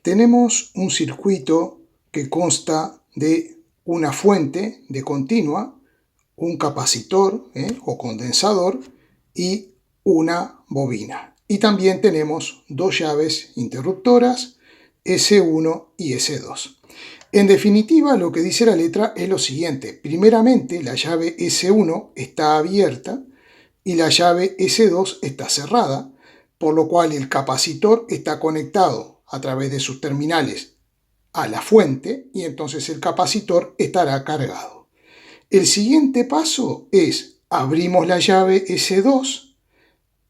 Tenemos un circuito que consta de una fuente de continua, un capacitor o condensador y una bobina. Y también tenemos dos llaves interruptoras, S1 y S2. En definitiva, lo que dice la letra es lo siguiente. Primeramente, la llave S1 está abierta y la llave S2 está cerrada, por lo cual el capacitor está conectado a través de sus terminales a la fuente y entonces el capacitor estará cargado. El siguiente paso es abrimos la llave S2,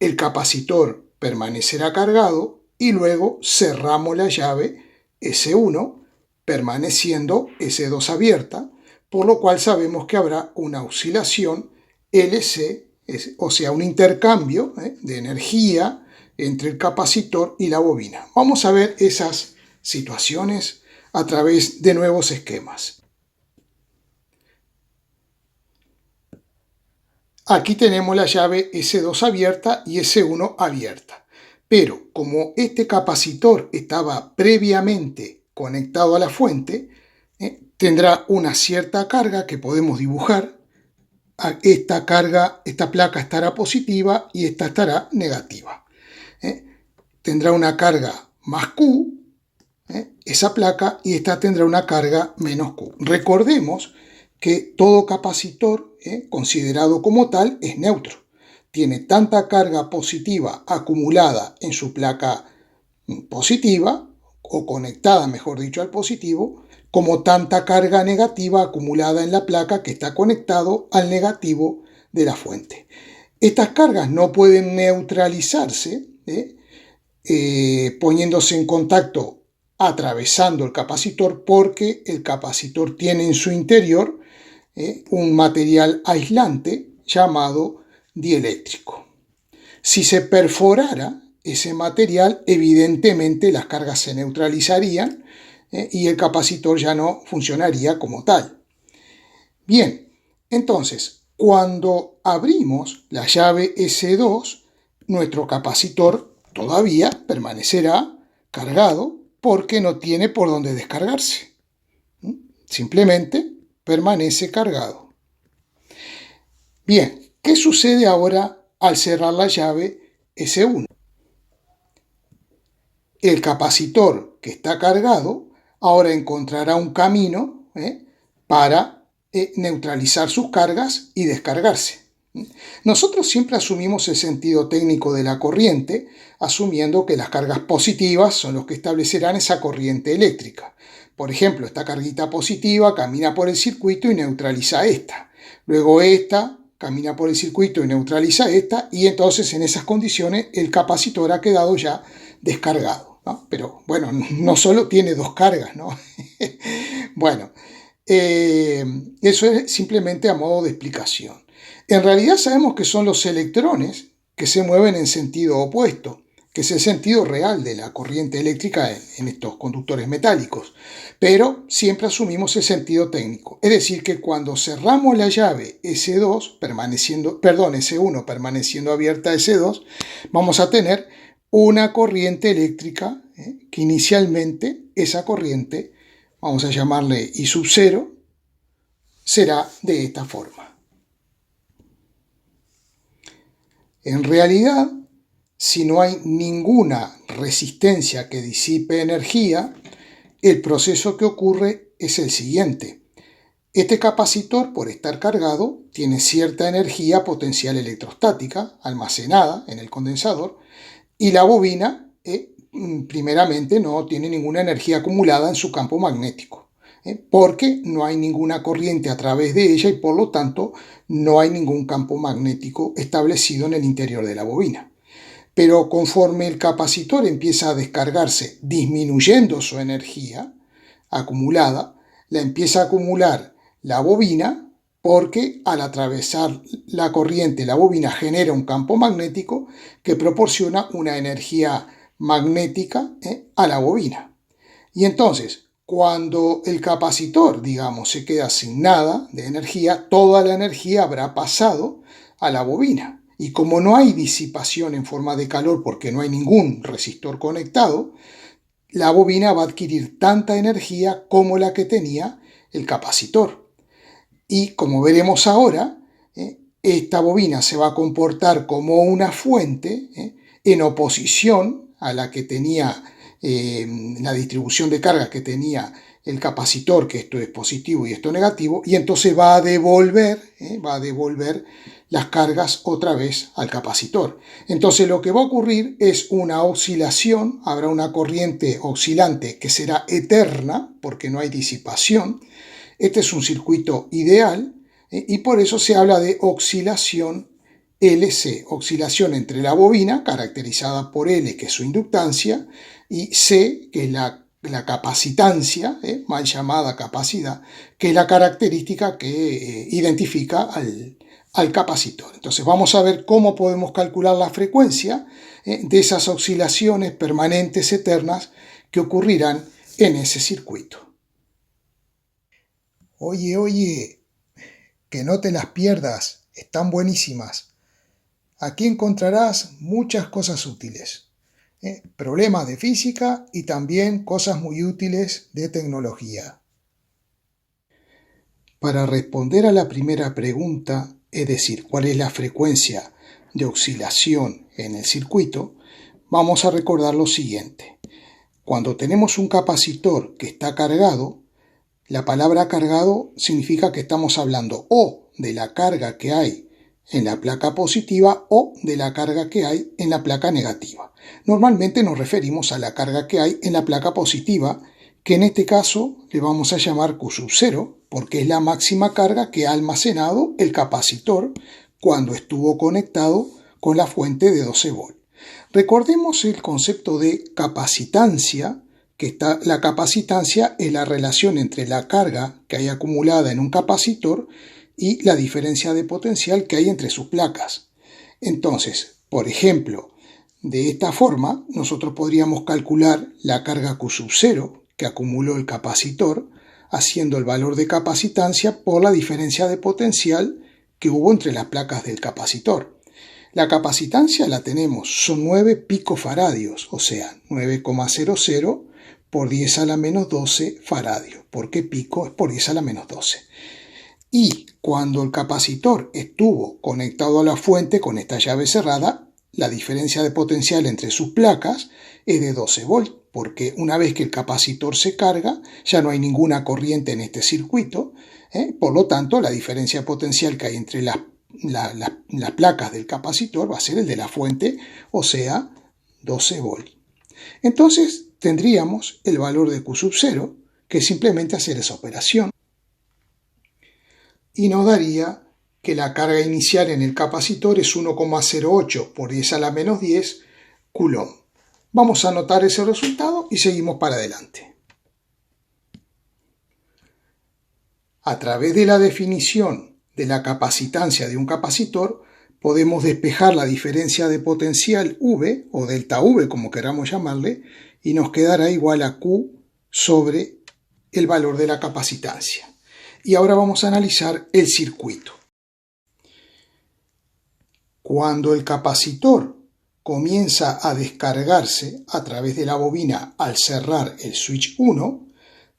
el capacitor permanecerá cargado y luego cerramos la llave S1 permaneciendo S2 abierta, por lo cual sabemos que habrá una oscilación LC, o sea, un intercambio de energía entre el capacitor y la bobina. Vamos a ver esas situaciones a través de nuevos esquemas. Aquí tenemos la llave S2 abierta y S1 abierta. Pero como este capacitor estaba previamente conectado a la fuente, tendrá una cierta carga que podemos dibujar. Esta placa estará positiva y esta estará negativa. Tendrá una carga más Q, esa placa, y esta tendrá una carga menos Q. Recordemos que todo capacitor, considerado como tal, es neutro. Tiene tanta carga positiva acumulada en su placa positiva, o conectada, mejor dicho, al positivo, como tanta carga negativa acumulada en la placa que está conectado al negativo de la fuente. Estas cargas no pueden neutralizarse poniéndose en contacto atravesando el capacitor, porque el capacitor tiene en su interior un material aislante llamado dieléctrico. Si se perforara ese material, evidentemente las cargas se neutralizarían y el capacitor ya no funcionaría como tal. Bien, entonces, cuando abrimos la llave S2, nuestro capacitor todavía permanecerá cargado porque no tiene por dónde descargarse. Simplemente permanece cargado. Bien, ¿qué sucede ahora al cerrar la llave S1? El capacitor que está cargado ahora encontrará un camino para neutralizar sus cargas y descargarse. Nosotros siempre asumimos el sentido técnico de la corriente, asumiendo que las cargas positivas son los que establecerán esa corriente eléctrica. Por ejemplo, esta carguita positiva camina por el circuito y neutraliza esta. Luego esta camina por el circuito y neutraliza esta, y entonces en esas condiciones el capacitor ha quedado ya descargado, ¿no? Pero bueno, no solo tiene dos cargas, ¿no? Bueno, eso es simplemente a modo de explicación. En realidad sabemos que son los electrones que se mueven en sentido opuesto, que es el sentido real de la corriente eléctrica en estos conductores metálicos, pero siempre asumimos el sentido técnico. Es decir, que cuando cerramos la llave S1 permaneciendo abierta S2, vamos a tener una corriente eléctrica que inicialmente esa corriente, vamos a llamarle I sub 0, será de esta forma. En realidad, si no hay ninguna resistencia que disipe energía, el proceso que ocurre es el siguiente. Este capacitor, por estar cargado, tiene cierta energía potencial electrostática almacenada en el condensador, y la bobina, primeramente, no tiene ninguna energía acumulada en su campo magnético, porque no hay ninguna corriente a través de ella y por lo tanto no hay ningún campo magnético establecido en el interior de la bobina. Pero conforme el capacitor empieza a descargarse, disminuyendo su energía acumulada, la empieza a acumular la bobina, porque al atravesar la corriente, la bobina genera un campo magnético que proporciona una energía magnética a la bobina. Y entonces, cuando el capacitor, digamos, se queda sin nada de energía, toda la energía habrá pasado a la bobina. Y como no hay disipación en forma de calor porque no hay ningún resistor conectado, la bobina va a adquirir tanta energía como la que tenía el capacitor. Y como veremos ahora, esta bobina se va a comportar como una fuente en oposición a la que tenía la distribución de cargas que tenía el capacitor, que esto es positivo y esto negativo, y entonces va a devolver las cargas otra vez al capacitor. Entonces lo que va a ocurrir es una oscilación, habrá una corriente oscilante que será eterna porque no hay disipación. Este es un circuito ideal y por eso se habla de oscilación LC, oscilación entre la bobina, caracterizada por L, que es su inductancia, y C, que es la capacitancia, mal llamada capacidad, que es la característica que identifica al capacitor. Entonces vamos a ver cómo podemos calcular la frecuencia de esas oscilaciones permanentes eternas que ocurrirán en ese circuito. Oye, que no te las pierdas, están buenísimas. Aquí encontrarás muchas cosas útiles, problemas de física y también cosas muy útiles de tecnología. Para responder a la primera pregunta, es decir, cuál es la frecuencia de oscilación en el circuito, vamos a recordar lo siguiente. Cuando tenemos un capacitor que está cargado, la palabra cargado significa que estamos hablando o de la carga que hay en la placa positiva o de la carga que hay en la placa negativa. Normalmente nos referimos a la carga que hay en la placa positiva, que en este caso le vamos a llamar Q0, porque es la máxima carga que ha almacenado el capacitor cuando estuvo conectado con la fuente de 12 volts. Recordemos el concepto de capacitancia, la capacitancia es la relación entre la carga que hay acumulada en un capacitor y la diferencia de potencial que hay entre sus placas. Entonces, por ejemplo, de esta forma, nosotros podríamos calcular la carga Q0 que acumuló el capacitor, haciendo el valor de capacitancia por la diferencia de potencial que hubo entre las placas del capacitor. La capacitancia la tenemos, son 9 picofaradios, o sea, 9,00 por 10 a la menos 12 faradios, porque pico es por 10 a la menos 12. Y cuando el capacitor estuvo conectado a la fuente con esta llave cerrada, la diferencia de potencial entre sus placas es de 12 volts, porque una vez que el capacitor se carga, ya no hay ninguna corriente en este circuito, por lo tanto, la diferencia potencial que hay entre las placas del capacitor va a ser el de la fuente, o sea, 12 volts. Entonces, tendríamos el valor de Q0, que es simplemente hacer esa operación, y nos daría que la carga inicial en el capacitor es 1,08 por 10 a la menos 10 coulomb. Vamos a anotar ese resultado y seguimos para adelante. A través de la definición de la capacitancia de un capacitor, podemos despejar la diferencia de potencial V, o delta V como queramos llamarle, y nos quedará igual a Q sobre el valor de la capacitancia. Y ahora vamos a analizar el circuito. Cuando el capacitor comienza a descargarse a través de la bobina al cerrar el switch 1,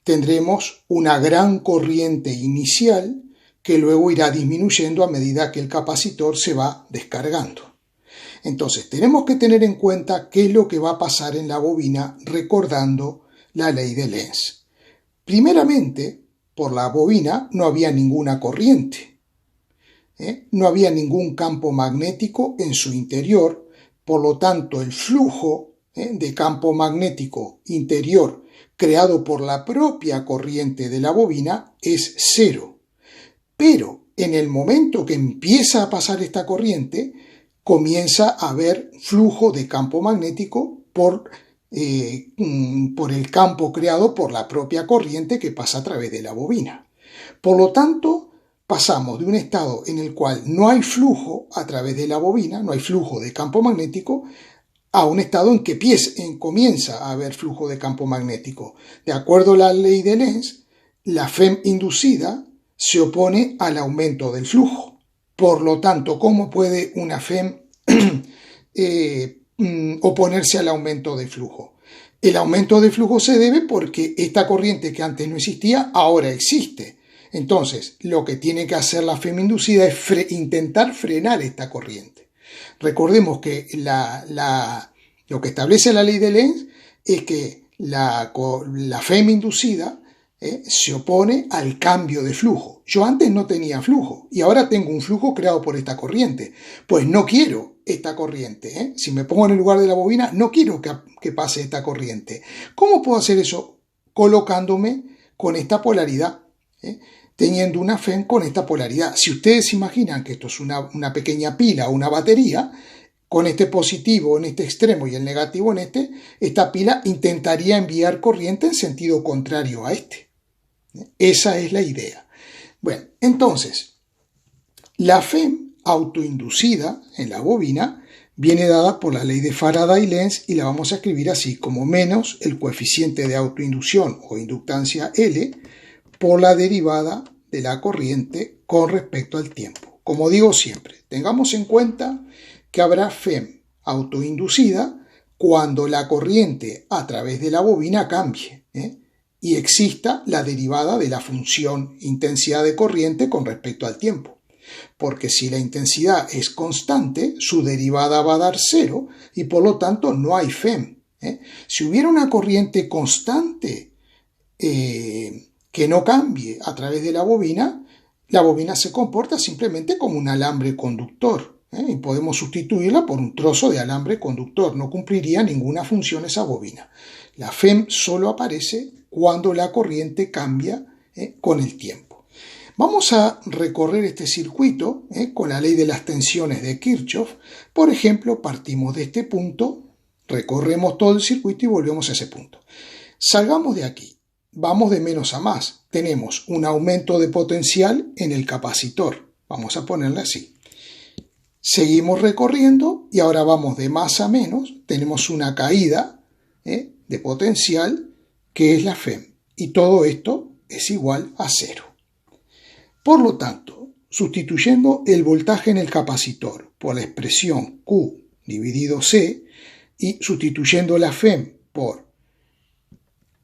tendremos una gran corriente inicial que luego irá disminuyendo a medida que el capacitor se va descargando. Entonces tenemos que tener en cuenta qué es lo que va a pasar en la bobina recordando la ley de Lenz. Primeramente, por la bobina no había ninguna corriente, no había ningún campo magnético en su interior, por lo tanto el flujo de campo magnético interior creado por la propia corriente de la bobina es cero. Pero en el momento que empieza a pasar esta corriente, comienza a haber flujo de campo magnético por el campo creado por la propia corriente que pasa a través de la bobina. Por lo tanto, pasamos de un estado en el cual no hay flujo a través de la bobina, no hay flujo de campo magnético, a un estado en que comienza a haber flujo de campo magnético. De acuerdo a la ley de Lenz, la FEM inducida se opone al aumento del flujo. Por lo tanto, ¿cómo puede una FEM oponerse al aumento de flujo? El aumento de flujo se debe porque esta corriente que antes no existía, ahora existe. Entonces, lo que tiene que hacer la FEM inducida es intentar frenar esta corriente. Recordemos que lo que establece la ley de Lenz es que la FEM inducida se opone al cambio de flujo. Yo antes no tenía flujo y ahora tengo un flujo creado por esta corriente. Pues no quiero esta corriente. Si me pongo en el lugar de la bobina, no quiero que pase esta corriente. ¿Cómo puedo hacer eso? Colocándome con esta polaridad, teniendo una FEM con esta polaridad. Si ustedes imaginan que esto es una pequeña pila o una batería, con este positivo en este extremo y el negativo en este, esta pila intentaría enviar corriente en sentido contrario a este. Esa es la idea. Bueno, entonces, la FEM autoinducida en la bobina viene dada por la ley de Faraday-Lenz y la vamos a escribir así, como menos el coeficiente de autoinducción o inductancia L por la derivada de la corriente con respecto al tiempo. Como digo siempre, tengamos en cuenta que habrá FEM autoinducida cuando la corriente a través de la bobina cambie y exista la derivada de la función intensidad de corriente con respecto al tiempo. Porque si la intensidad es constante, su derivada va a dar 0 y por lo tanto no hay FEM. Si hubiera una corriente constante que no cambie a través de la bobina se comporta simplemente como un alambre conductor. Y podemos sustituirla por un trozo de alambre conductor. No cumpliría ninguna función esa bobina. La FEM solo aparece cuando la corriente cambia con el tiempo. Vamos a recorrer este circuito con la ley de las tensiones de Kirchhoff. Por ejemplo, partimos de este punto, recorremos todo el circuito y volvemos a ese punto. Salgamos de aquí. Vamos de menos a más. Tenemos un aumento de potencial en el capacitor. Vamos a ponerle así. Seguimos recorriendo y ahora vamos de más a menos. Tenemos una caída de potencial que es la FEM. Y todo esto es igual a 0. Por lo tanto, sustituyendo el voltaje en el capacitor por la expresión Q dividido C y sustituyendo la FEM por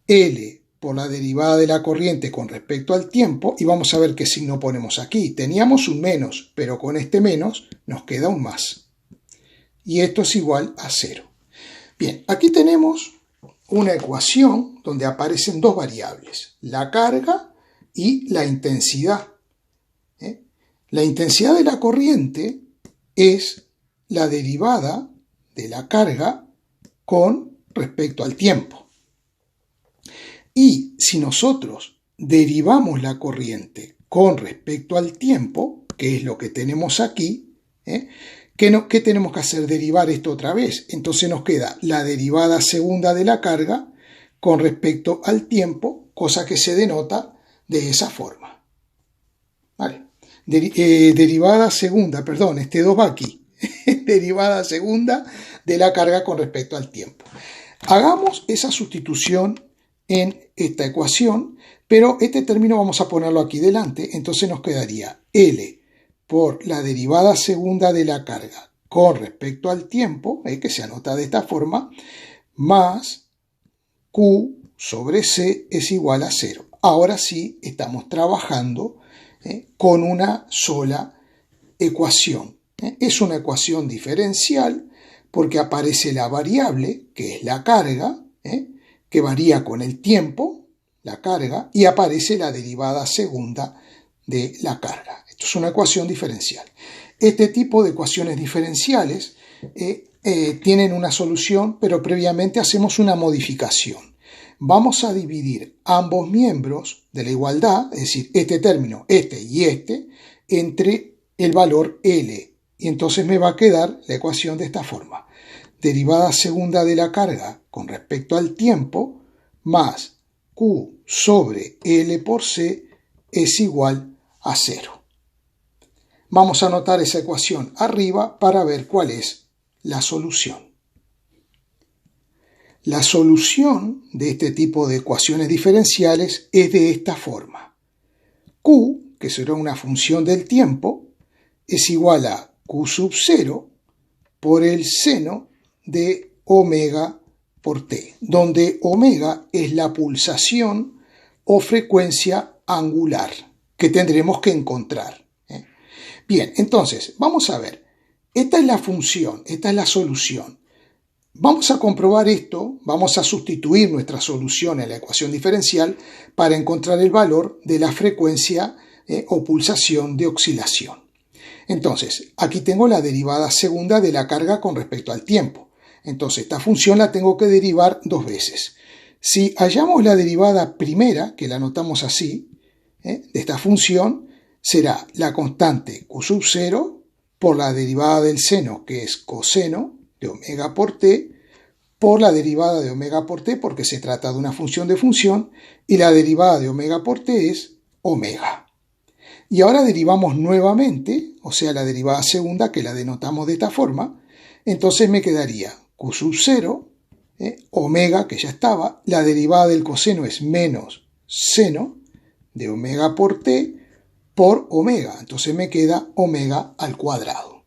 L por la derivada de la corriente con respecto al tiempo, y vamos a ver qué signo ponemos aquí. Teníamos un menos, pero con este menos nos queda un más. Y esto es igual a 0. Bien, aquí tenemos una ecuación donde aparecen dos variables, la carga y la intensidad. La intensidad de la corriente es la derivada de la carga con respecto al tiempo. Y si nosotros derivamos la corriente con respecto al tiempo, que es lo que tenemos aquí, ¿qué tenemos que hacer? Derivar esto otra vez. Entonces nos queda la derivada segunda de la carga con respecto al tiempo, cosa que se denota de esa forma. ¿Vale? Derivada segunda, perdón, este 2 va aquí. Derivada segunda de la carga con respecto al tiempo. Hagamos esa sustitución en esta ecuación, pero este término vamos a ponerlo aquí delante, entonces nos quedaría L por la derivada segunda de la carga con respecto al tiempo, que se anota de esta forma, más Q sobre C es igual a 0. Ahora sí estamos trabajando con una sola ecuación. Es una ecuación diferencial porque aparece la variable, que es la carga, que varía con el tiempo, la carga, y aparece la derivada segunda de la carga. Esto es una ecuación diferencial. Este tipo de ecuaciones diferenciales tienen una solución, pero previamente hacemos una modificación. Vamos a dividir ambos miembros de la igualdad, es decir, este término, este y este, entre el valor L. Y entonces me va a quedar la ecuación de esta forma. Derivada segunda de la carga con respecto al tiempo más Q sobre L por C es igual a 0. Vamos a anotar esa ecuación arriba para ver cuál es la solución. La solución de este tipo de ecuaciones diferenciales es de esta forma. Q, que será una función del tiempo, es igual a Q sub 0 por el seno de omega por t, donde omega es la pulsación o frecuencia angular que tendremos que encontrar. Bien, entonces, vamos a ver. Esta es la función, esta es la solución. Vamos a comprobar esto, vamos a sustituir nuestra solución en la ecuación diferencial para encontrar el valor de la frecuencia o pulsación de oscilación. Entonces, aquí tengo la derivada segunda de la carga con respecto al tiempo. Entonces, esta función la tengo que derivar dos veces. Si hallamos la derivada primera, que la anotamos así, de esta función, será la constante q sub 0 por la derivada del seno, que es coseno de omega por t, por la derivada de omega por t, porque se trata de una función de función, y la derivada de omega por t es omega. Y ahora derivamos nuevamente, o sea, la derivada segunda, que la denotamos de esta forma, entonces me quedaría q sub 0, omega, que ya estaba, la derivada del coseno es menos seno de omega por t por omega, entonces me queda omega al cuadrado.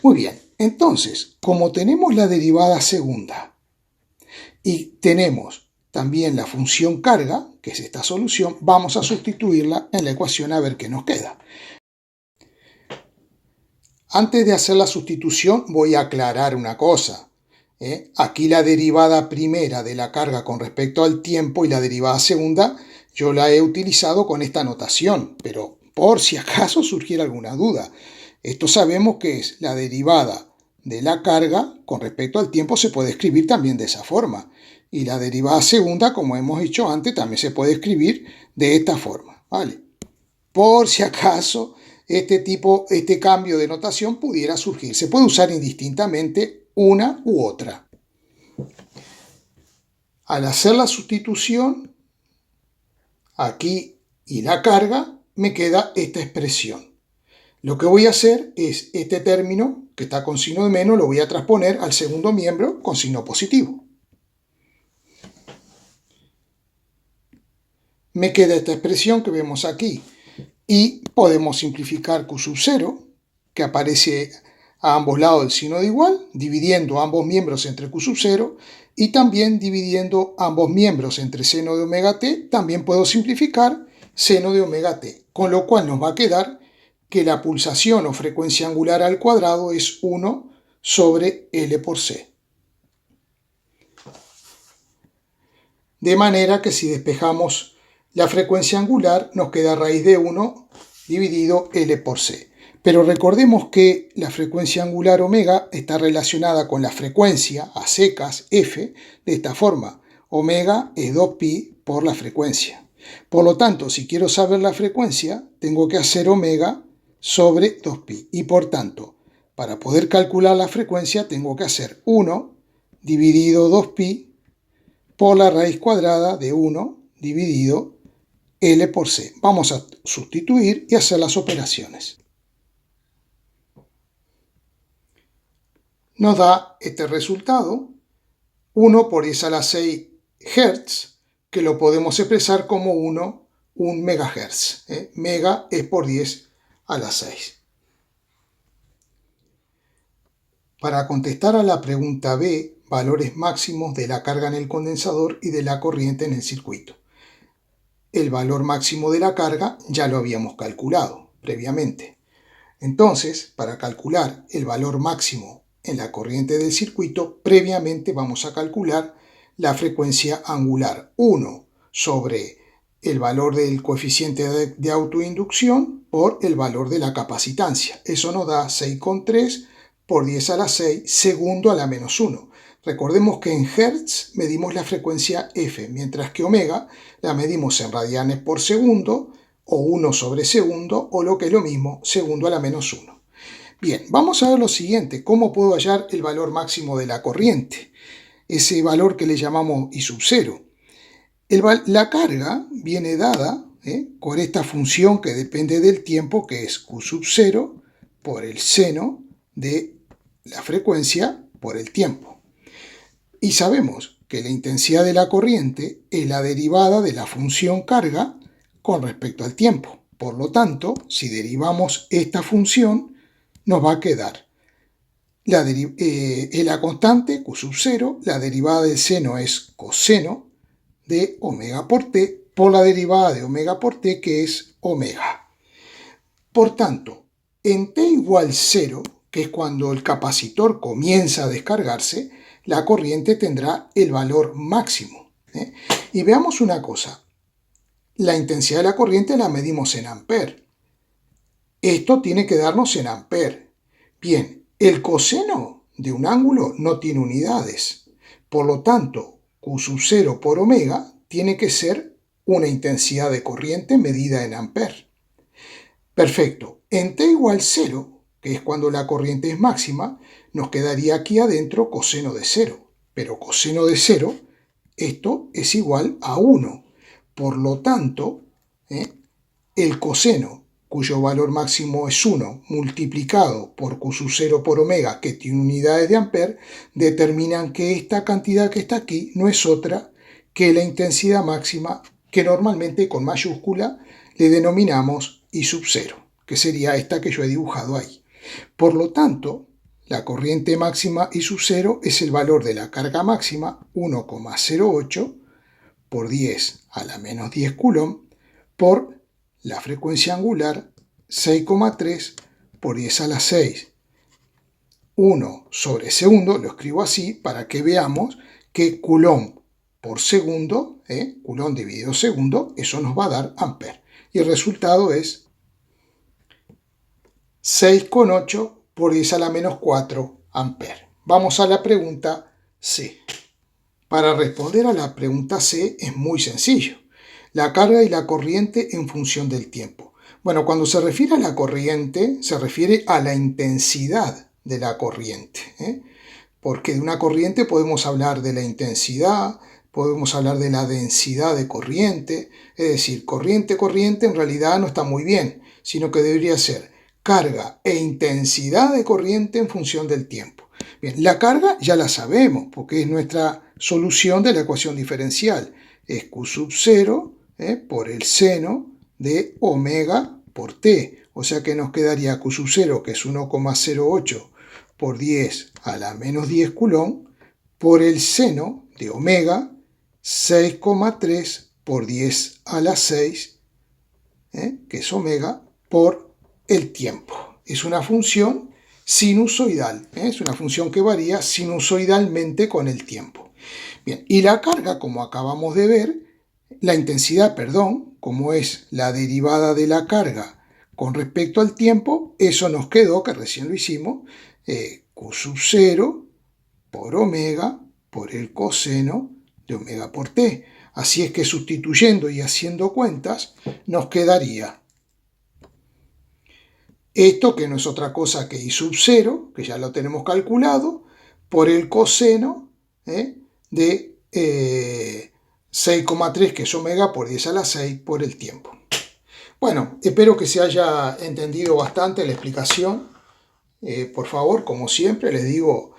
Muy bien, entonces, como tenemos la derivada segunda y tenemos también la función carga, que es esta solución, vamos a sustituirla en la ecuación a ver qué nos queda. Antes de hacer la sustitución voy a aclarar una cosa. Aquí la derivada primera de la carga con respecto al tiempo y la derivada segunda yo la he utilizado con esta notación, pero por si acaso surgiera alguna duda. Esto sabemos que es la derivada de la carga con respecto al tiempo, se puede escribir también de esa forma. Y la derivada segunda, como hemos dicho antes, también se puede escribir de esta forma, ¿vale? Por si acaso este cambio de notación pudiera surgir. Se puede usar indistintamente una u otra. Al hacer la sustitución, aquí y la carga, me queda esta expresión. Lo que voy a hacer es este término, que está con signo de menos, lo voy a transponer al segundo miembro con signo positivo. Me queda esta expresión que vemos aquí. Y podemos simplificar q sub 0, que aparece a ambos lados del signo de igual, dividiendo ambos miembros entre q sub 0, y también dividiendo ambos miembros entre seno de omega t, también puedo simplificar seno de omega t, con lo cual nos va a quedar que la pulsación o frecuencia angular al cuadrado es 1 sobre L por C. De manera que si despejamos la frecuencia angular nos queda raíz de 1 dividido L por C. Pero recordemos que la frecuencia angular omega está relacionada con la frecuencia a secas F de esta forma. Omega es 2pi por la frecuencia. Por lo tanto, si quiero saber la frecuencia, tengo que hacer omega sobre 2pi. Y por tanto, para poder calcular la frecuencia, tengo que hacer 1 dividido 2pi por la raíz cuadrada de 1 dividido L por C. Vamos a sustituir y hacer las operaciones. Nos da este resultado, 1 por 10 a la 6 Hz, que lo podemos expresar como 1 megahertz. Mega es por 10 a la 6. Para contestar a la pregunta B, valores máximos de la carga en el condensador y de la corriente en el circuito. El valor máximo de la carga ya lo habíamos calculado previamente. Entonces, para calcular el valor máximo en la corriente del circuito, previamente vamos a calcular la frecuencia angular 1 sobre el valor del coeficiente de autoinducción por el valor de la capacitancia. Eso nos da 6,3 por 10 a la 6 segundo a la menos 1. Recordemos que en Hertz medimos la frecuencia F, mientras que omega la medimos en radianes por segundo, o 1 sobre segundo, o lo que es lo mismo, segundo a la menos 1. Bien, vamos a ver lo siguiente, ¿cómo puedo hallar el valor máximo de la corriente? Ese valor que le llamamos I sub 0. La carga viene dada con esta función que depende del tiempo, que es Q sub 0 por el seno de la frecuencia por el tiempo. Y sabemos que la intensidad de la corriente es la derivada de la función carga con respecto al tiempo. Por lo tanto, si derivamos esta función, nos va a quedar es la constante, Q sub 0, la derivada del seno es coseno de omega por t, por la derivada de omega por t, que es omega. Por tanto, en t igual 0, que es cuando el capacitor comienza a descargarse, la corriente tendrá el valor máximo. Y veamos una cosa. La intensidad de la corriente la medimos en amperes. Esto tiene que darnos en amperes. Bien, el coseno de un ángulo no tiene unidades. Por lo tanto, Q sub 0 por omega tiene que ser una intensidad de corriente medida en amperes. Perfecto. En t igual 0, que es cuando la corriente es máxima, nos quedaría aquí adentro coseno de 0. Pero coseno de 0, esto es igual a 1. Por lo tanto, el coseno, cuyo valor máximo es 1, multiplicado por Q sub 0 por omega, que tiene unidades de amperes, determinan que esta cantidad que está aquí no es otra que la intensidad máxima, que normalmente con mayúscula le denominamos I sub 0, que sería esta que yo he dibujado ahí. Por lo tanto, la corriente máxima I sub 0 es el valor de la carga máxima, 1,08 por 10 a la menos 10 coulomb, por la frecuencia angular, 6,3 por 10 a la 6. 1 sobre segundo, lo escribo así para que veamos que coulomb por segundo, coulomb dividido segundo, eso nos va a dar amperes. Y el resultado es 6,8 por 10 a la menos 4 amperes. Vamos a la pregunta C. Para responder a la pregunta C es muy sencillo. La carga y la corriente en función del tiempo. Bueno, cuando se refiere a la corriente, se refiere a la intensidad de la corriente. Porque de una corriente podemos hablar de la intensidad, podemos hablar de la densidad de corriente. Es decir, corriente en realidad no está muy bien, sino que debería ser carga e intensidad de corriente en función del tiempo. Bien, la carga ya la sabemos, porque es nuestra solución de la ecuación diferencial. Es Q sub 0 por el seno de omega por t. O sea que nos quedaría Q sub 0, que es 1,08 por 10 a la menos 10 coulomb, por el seno de omega, 6,3 por 10 a la 6, que es omega, por el tiempo. Es una función sinusoidal, es una función que varía sinusoidalmente con el tiempo. Bien, y la carga, como acabamos de ver, la intensidad, perdón, como es la derivada de la carga con respecto al tiempo, eso nos quedó, que recién lo hicimos, Q sub 0 por omega por el coseno de omega por t. Así es que sustituyendo y haciendo cuentas, nos quedaría esto, que no es otra cosa que I sub 0, que ya lo tenemos calculado, por el coseno de 6,3, que es omega, por 10 a la 6, por el tiempo. Bueno, espero que se haya entendido bastante la explicación. Por favor, como siempre, les digo,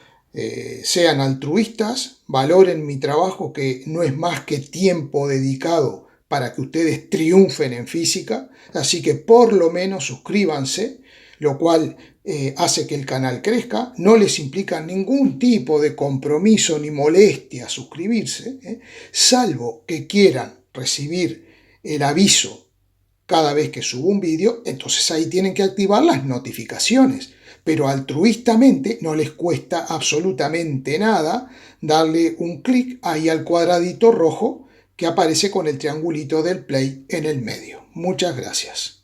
sean altruistas, valoren mi trabajo, que no es más que tiempo dedicado para que ustedes triunfen en física, así que por lo menos suscríbanse, lo cual hace que el canal crezca. No les implica ningún tipo de compromiso ni molestia suscribirse, salvo que quieran recibir el aviso cada vez que subo un vídeo, entonces ahí tienen que activar las notificaciones. Pero altruistamente no les cuesta absolutamente nada darle un clic ahí al cuadradito rojo que aparece con el triangulito del play en el medio. Muchas gracias.